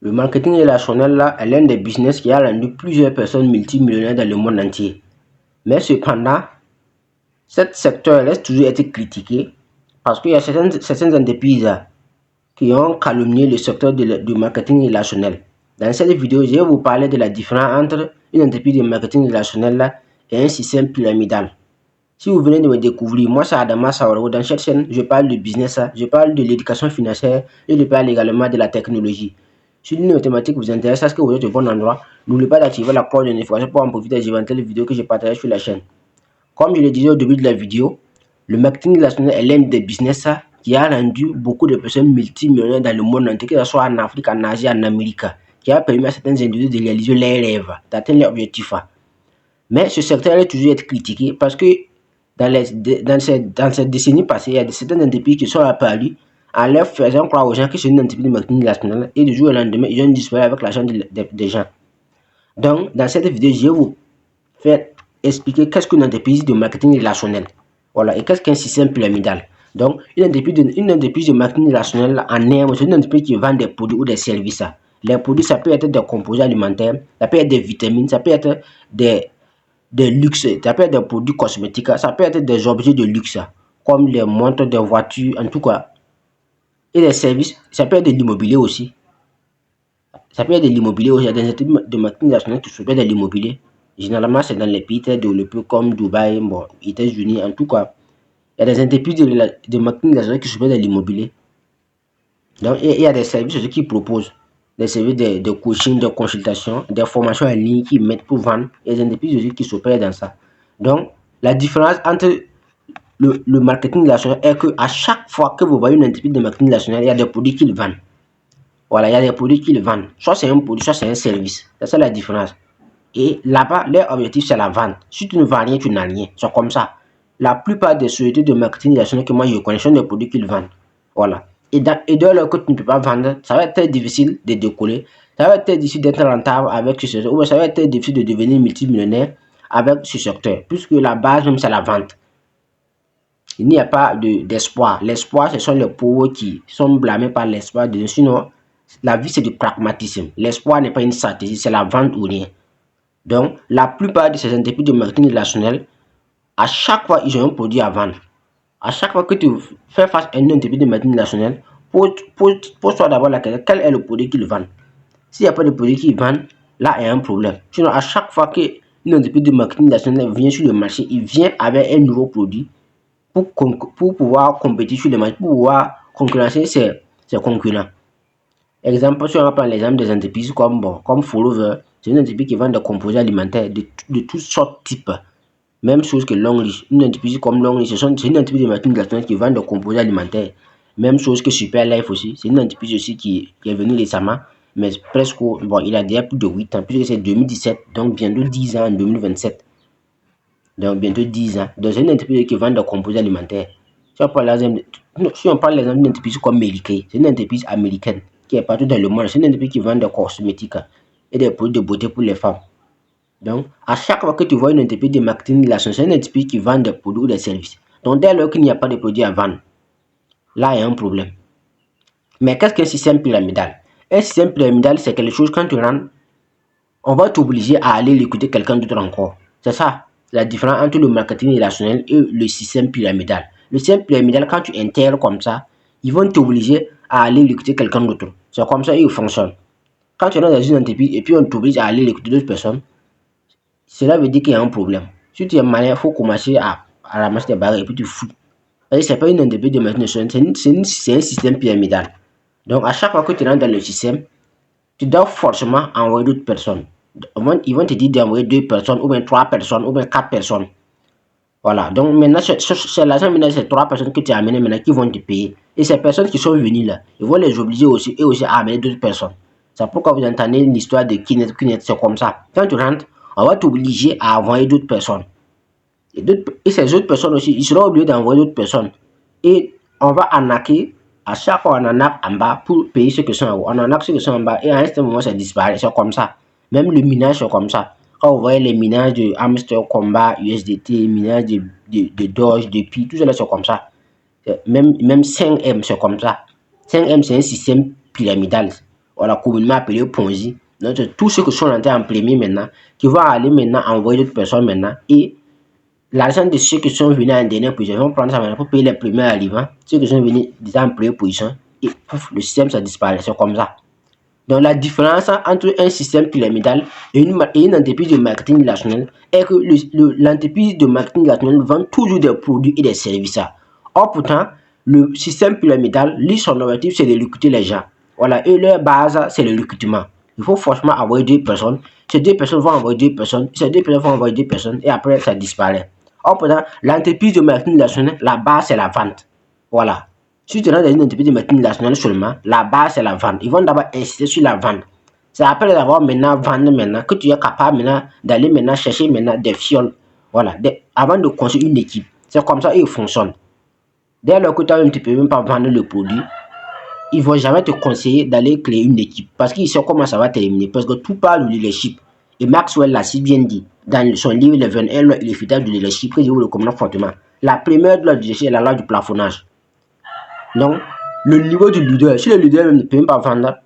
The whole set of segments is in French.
Le marketing relationnel là est l'un des business qui a rendu plusieurs personnes multimillionnaires dans le monde entier. Mais cependant, ce secteur reste toujours être critiqué parce qu'il y a certaines entreprises qui ont calomnié le secteur du marketing relationnel. Dans cette vidéo, je vais vous parler de la différence entre une entreprise de marketing relationnel là et un système pyramidal. Si vous venez de me découvrir, moi c'est Adama Saoro. Dans cette chaîne, je parle de business, je parle de l'éducation financière et je parle également de la technologie. Si l'une thématique vous intéresse, est-ce que vous êtes au bon endroit? N'oubliez pas d'activer la cloche de notification pour en profiter des éventuelles vidéos que je partage sur la chaîne. Comme je le disais au début de la vidéo, le marketing relationnel est l'un des business qui a rendu beaucoup de personnes multimillionnaires dans le monde entier, que ce soit en Afrique, en Asie, en Amérique, qui a permis à certains individus de réaliser leurs rêves, d'atteindre leurs objectifs. Mais ce secteur est toujours être critiqué parce que dans ces décennies passées, il y a certaines entreprises qui sont apparues en leur faisant croire aux gens que c'est une entreprise de marketing relationnel et du jour au lendemain, ils ont disparu avec l'argent des gens. Donc, dans cette vidéo, je vais vous faire expliquer qu'est-ce qu'une entreprise de marketing relationnel. Voilà, et qu'est-ce qu'un système pyramidal. Donc, une entreprise de marketing relationnel en herbe, c'est une entreprise qui vend des produits ou des services. Les produits, ça peut être des composés alimentaires, ça peut être des vitamines, ça peut être des luxes, ça peut être des produits cosmétiques, ça peut être des objets de luxe, comme les montres, des voitures, en tout cas. Et des services, ça peut être de l'immobilier aussi. Ça peut être de l'immobilier aussi. Il y a des entreprises de marketing national qui s'occupent de l'immobilier. Généralement, c'est dans les pays très développés comme Dubaï, bon, États-Unis, en tout cas. Il y a des entreprises de marketing national qui s'occupent de l'immobilier. Donc, il y a des services aussi qui proposent des services de coaching, de consultation, des formations en ligne qui mettent pour vendre. Il y a des entreprises aussi qui s'opèrent dans ça. Donc, la différence entre le marketing national est qu'à chaque fois que vous voyez une entreprise de marketing national, il y a des produits qu'ils vendent. Voilà, il y a des produits qu'ils vendent. Soit c'est un produit, soit c'est un service. C'est ça la différence. Et là-bas, leur objectif, c'est la vente. Si tu ne vends rien, tu n'as rien. C'est comme ça. La plupart des sociétés de marketing national que moi je connais sont des produits qu'ils vendent. Voilà. Et de leur côté, tu ne peux pas vendre, ça va être très difficile de décoller. Ça va être très difficile d'être rentable avec ce secteur. Ou ça va être très difficile de devenir multimillionnaire avec ce secteur. Puisque la base même, c'est la vente. Il n'y a pas d'espoir. L'espoir, ce sont les pauvres qui sont blâmés par l'espoir. Sinon, la vie, c'est du pragmatisme. L'espoir n'est pas une stratégie, c'est la vente ou rien. Donc, la plupart de ces entreprises de marketing relationnel, à chaque fois, ils ont un produit à vendre. À chaque fois que tu fais face à une entreprise de marketing relationnel, pose-toi d'abord la question, quel est le produit qu'ils vendent? S'il n'y a pas de produit qu'ils vendent, là, il y a un problème. Sinon, à chaque fois qu'une entreprise de marketing relationnel vient sur le marché, il vient avec un nouveau produit pour pouvoir compétir sur le marché, pour pouvoir concurrencer ses concurrents. Exemple, si on prend l'exemple des entreprises comme Follover, c'est une entreprise qui vend des composés alimentaires de toutes sortes de types. Même chose que Longrich. Une entreprise comme Longrich, c'est une entreprise de marketing qui vend des composés alimentaires. Même chose que Superlife aussi. C'est une entreprise aussi qui est venue récemment, mais presque, bon, il a déjà plus de 8 ans, puisque c'est 2017, donc bientôt 10 ans en 2027. Donc bientôt 10 ans. Donc c'est une entreprise qui vend des composés alimentaires. Si on parle l'exemple d'une entreprise comme Melikay, c'est une entreprise américaine qui est partout dans le monde. C'est une entreprise qui vend des cosmétiques et des produits de beauté pour les femmes. Donc, à chaque fois que tu vois une entreprise de marketing, c'est une entreprise qui vend des produits ou des services. Donc, dès lors qu'il n'y a pas de produits à vendre, là, il y a un problème. Mais qu'est-ce qu'un système pyramidal? Un système pyramidal, c'est quelque chose, quand tu rentres, on va t'obliger à aller l'écouter quelqu'un d'autre encore. C'est ça, la différence entre le marketing relationnel et le système pyramidal. Le système pyramidal, quand tu intègres comme ça, ils vont t'obliger à aller l'écouter quelqu'un d'autre. C'est comme ça qu'il fonctionne. Quand tu rentres dans une entreprise et puis on t'oblige à aller l'écouter d'autres personnes, cela veut dire qu'il y a un problème. Si tu es malin, il faut commencer à ramasser tes barres et puis tu fous. Ce n'est pas une entreprise de maintenance, c'est un système pyramidal. Donc, à chaque fois que tu rentres dans le système, tu dois forcément envoyer d'autres personnes. Ils vont te dire d'envoyer 2 personnes, ou bien 3 personnes, ou bien 4 personnes. Voilà. Donc, maintenant, c'est l'argent, maintenant, c'est 3 personnes que tu as amenées maintenant qui vont te payer. Et ces personnes qui sont venues là, ils vont les obliger aussi, à amener d'autres personnes. C'est pourquoi vous entendez une histoire de Kinet, c'est comme ça. Quand tu rentres, on va t'obliger à envoyer d'autres personnes. Et ces autres personnes aussi, ils seront obligés d'envoyer d'autres personnes. Et on va arnaquer, à chaque fois on arnaque en bas pour payer ceux qui sont en haut. On arnaque ceux qui sont en bas et à un certain moment ça disparaît. C'est comme ça. Même le minage c'est comme ça. Quand vous voyez les minages de Hamster Combat, USDT, minage de Doge, de Pi, tout ça c'est comme ça. Même 5M c'est comme ça. 5M c'est un système pyramidal. voilà, communément appelé Ponzi. Donc, tous ceux qui sont rentrés en premier maintenant, qui vont aller maintenant envoyer d'autres personnes maintenant, et l'argent de ceux qui sont venus en dernière position, ils vont prendre ça maintenant pour payer les premiers arrivants, ceux qui sont venus déjà en première position, et pouf, le système ça disparaît, c'est comme ça. Donc la différence entre un système pyramidal et une entreprise de marketing relationnel est que l'entreprise de marketing relationnel vend toujours des produits et des services. Or pourtant, le système pyramidal, lui, son objectif c'est de recruter les gens. Voilà, et leur base c'est le recrutement. Il faut forcément avoir deux personnes. Ces deux personnes vont envoyer deux personnes. Ces deux personnes vont envoyer deux personnes et après ça disparaît. Or pourtant, l'entreprise de marketing relationnel, la base c'est la vente. Voilà. Si tu rentres dans une entreprise de marketing relationnel seulement, la base c'est la vente. Ils vont d'abord insister sur la vente. C'est après avoir maintenant vendu maintenant que tu es capable maintenant d'aller maintenant chercher maintenant des fioles. Voilà. Avant de construire une équipe. C'est comme ça qu'ils fonctionnent. Dès lors que toi-même tu ne peux même pas vendre le produit, ils ne vont jamais te conseiller d'aller créer une équipe. Parce qu'ils savent comment ça va terminer. Parce que tout parle du leadership. Et Maxwell l'a si bien dit dans son livre Les 21 lois irréfutables du leadership que je vous recommande fortement. La première loi du leadership est la loi du plafonnage. Donc, le niveau du leader, si le leader ne peut même pas vendre,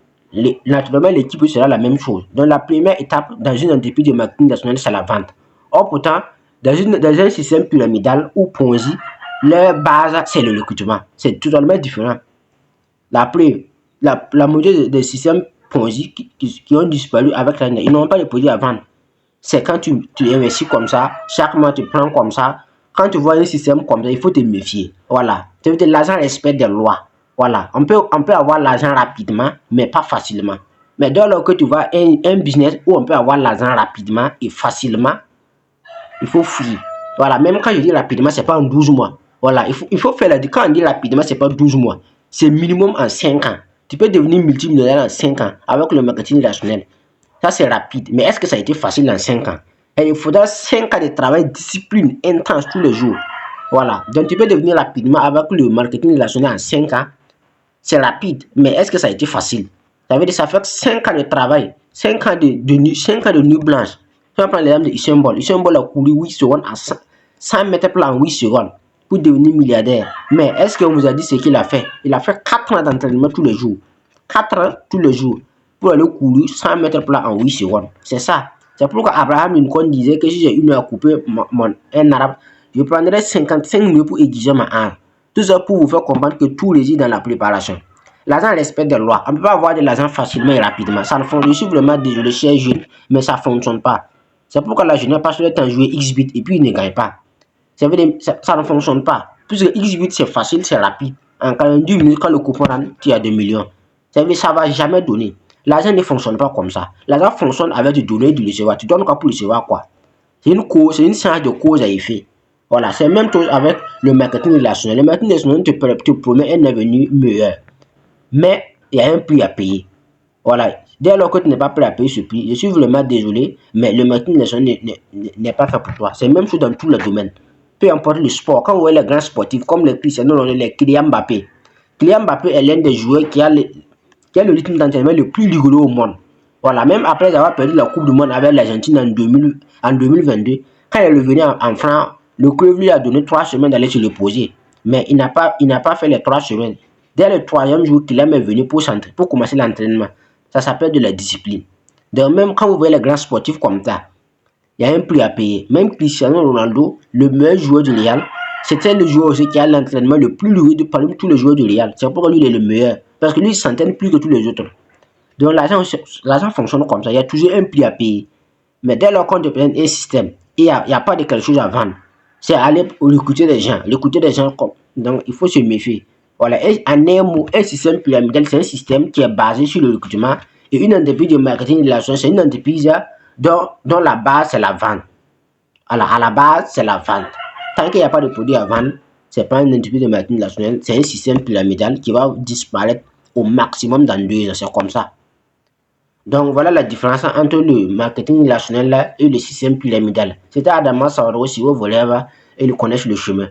naturellement l'équipe sera la même chose. Donc, la première étape dans une entreprise de marketing national, c'est la vente. Or, pourtant, dans un système pyramidal ou Ponzi, leur base, c'est le recrutement. C'est totalement différent. La moitié des systèmes Ponzi qui ont disparu avec l'année, ils n'ont pas de produits à vendre. C'est quand tu investis comme ça, chaque mois tu prends comme ça. Quand tu vois un système comme ça, il faut te méfier. Voilà. L'argent respecte des lois. Voilà. On peut avoir l'argent rapidement, mais pas facilement. Mais dès lors que tu vois un business où on peut avoir l'argent rapidement et facilement, il faut fuir. Voilà. Même quand je dis rapidement, c'est pas en 12 mois. Voilà. Il faut faire la différence. Quand on dit rapidement, c'est pas 12 mois. C'est minimum en 5 ans. Tu peux devenir multimillionnaire en 5 ans avec le marketing relationnel. Ça, c'est rapide. Mais est-ce que ça a été facile en 5 ans? Et il faudra 5 ans de travail, discipline intense tous les jours. Voilà. Donc, tu peux devenir rapidement avec le marketing relationnel en 5 ans. C'est rapide. Mais est-ce que ça a été facile? Ça veut dire que ça fait 5 ans de travail. 5 ans de nuit blanche. Tu vas prendre l'exemple de Usain Bolt. Usain Bolt a couru 8 secondes à 100 mètres plats en 8 secondes pour devenir milliardaire. Mais est-ce qu'on vous a dit ce qu'il a fait? Il a fait 4 ans d'entraînement tous les jours. 4 ans tous les jours pour aller courir 100 mètres plats en 8 secondes. C'est ça. C'est pourquoi Abraham Lincoln disait que si j'ai une heure à couper un arabe, je prendrai 55 minutes pour aiguiser ma arme. Tout ça pour vous faire comprendre que tout réside dans la préparation. L'argent respecte des lois. On ne peut pas avoir de l'argent facilement et rapidement. Ça ne fonctionne. Je suis vraiment désolé, chers jeunes, mais ça ne fonctionne pas. C'est pourquoi la jeunesse passe le temps à jouer X-Bit et puis il ne gagne pas. Ça ne fonctionne pas. Puisque X-Bit c'est facile, c'est rapide. En 42 minutes, quand le coupon rentre, tu as 2 millions. Ça veut dire que ça ne va jamais donner. L'argent ne fonctionne pas comme ça. L'argent fonctionne avec du donner et du recevoir. Tu donnes quoi pour recevoir quoi? C'est une science de cause à effet. Voilà, c'est la même chose avec le marketing relationnel. Le marketing relationnel te promet un avenir meilleur. Mais il y a un prix à payer. Voilà. Dès lors que tu n'es pas prêt à payer ce prix, je suis vraiment désolé, mais le marketing relationnel n'est pas fait pour toi. C'est la même chose dans tous les domaines. Peu importe le sport. Quand vous voyez les grands sportifs comme les Cristiano Ronaldo, les Kylian Mbappé. Kylian Mbappé est l'un des joueurs qui a le rythme d'entraînement le plus rigoureux au monde. Voilà, même après avoir perdu la Coupe du Monde avec l'Argentine en 2022, quand il est revenu en France, le club lui a donné 3 semaines d'aller se reposer. Mais il n'a pas fait les 3 semaines. Dès le 3e jour, Kylian est venu pour commencer l'entraînement. Ça s'appelle de la discipline. Donc même quand vous voyez les grands sportifs comme ça, il y a un prix à payer. Même Cristiano Ronaldo, le meilleur joueur du Real, c'était le joueur aussi qui a l'entraînement le plus lourd parmi tous les joueurs du Real. C'est pourquoi lui il est le meilleur. Parce que lui il s'entraîne plus que tous les autres. Donc l'argent fonctionne comme ça. Il y a toujours un prix à payer. Mais dès lors qu'on te présente un système, il n'y a pas de quelque chose à vendre. C'est aller recruter des gens. Donc il faut se méfier. Voilà. Et en un mot, un système pyramidal, c'est un système qui est basé sur le recrutement. Et une entreprise de marketing relation, c'est une entreprise dont la base c'est la vente. À la base, c'est la vente. Tant qu'il n'y a pas de produit à vendre, ce n'est pas une entreprise de marketing relationnel, c'est un système pyramidal qui va disparaître au maximum dans 2 ans. C'est comme ça. Donc voilà la différence entre le marketing relationnel et le système pyramidal. C'était Adama Sauro, si vous voulez, et il connaît le chemin.